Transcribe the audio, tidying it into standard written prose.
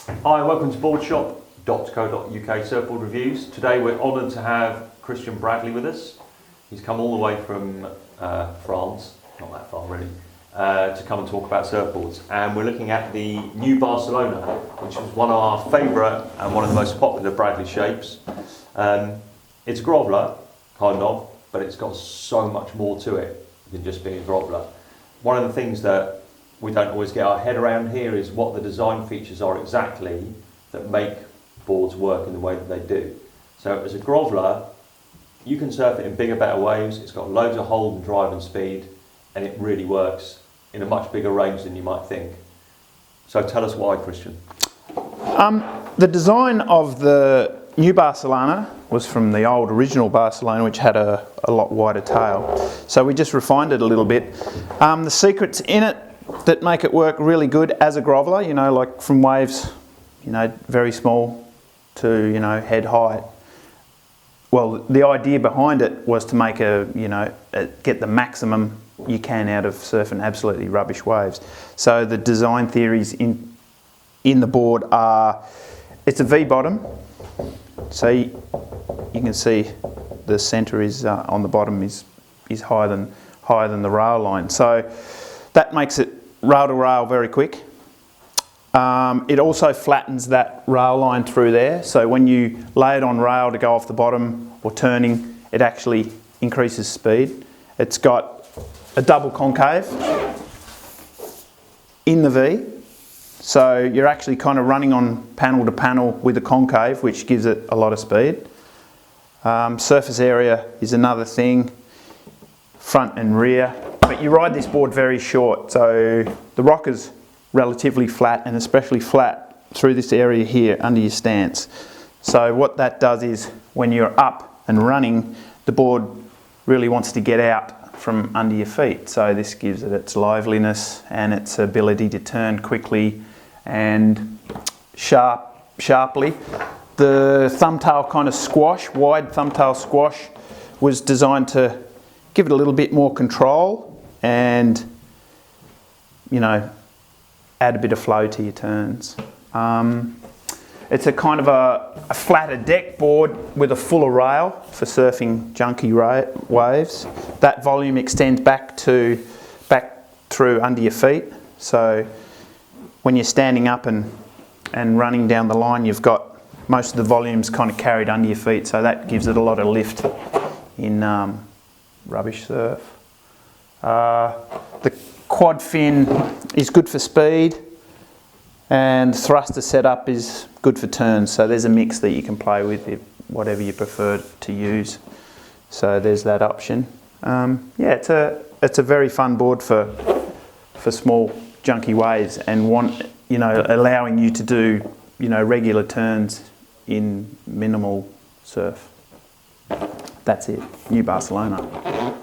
Hi, welcome to boardshop.co.uk surfboard reviews. Today we're honoured to have Christiaan Bradley with us. He's come all the way from France, not that far really, to come and talk about surfboards. And we're looking at the new Barcelona, which was one of our favourite and one of the most popular Bradley shapes. It's a groveler, kind of, but it's got so much more to it than just being a groveler. One of the things that we don't always get our head around here is what the design features are exactly that make boards work in the way that they do. So as a groveler, you can surf it in bigger, better waves. It's got loads of hold and drive and speed, and it really works in a much bigger range than you might think. So tell us why, Christiaan. The design of the new Barcelona was from the old original Barcelona, which had a lot wider tail. So we just refined it a little bit. The secrets in it that make it work really good as a groveler, you know, like from waves, you know, very small to, you know, head height. Well, the idea behind it was to make get the maximum you can out of surfing absolutely rubbish waves. So the design theories in the board are, it's a V bottom. So you can see the centre is on the bottom is higher than the rail line. So that makes it rail to rail very quick. It also flattens that rail line through there, so when you lay it on rail to go off the bottom or turning, it actually increases speed. It's got a double concave in the V, so you're actually kind of running on panel to panel with a concave, which gives it a lot of speed. Surface area is another thing, front and rear. But you ride this board very short, so the rock is relatively flat, and especially flat through this area here under your stance. So what that does is when you're up and running, the board really wants to get out from under your feet. So this gives it its liveliness and its ability to turn quickly and sharply. The thumbtail kind of squash, wide thumbtail squash, was designed to give it a little bit more control and, you know, add a bit of flow to your turns. It's a kind of a flatter deck board with a fuller rail for surfing junky waves. That volume extends back through under your feet. So when you're standing up and running down the line, you've got most of the volumes kind of carried under your feet. So that gives it a lot of lift in rubbish surf. The quad fin is good for speed, and thruster setup is good for turns. So there's a mix that you can play with, whatever you prefer to use. So there's that option. It's a very fun board for small junky waves and allowing you to do, you know, regular turns in minimal surf. That's it. New Barcelona.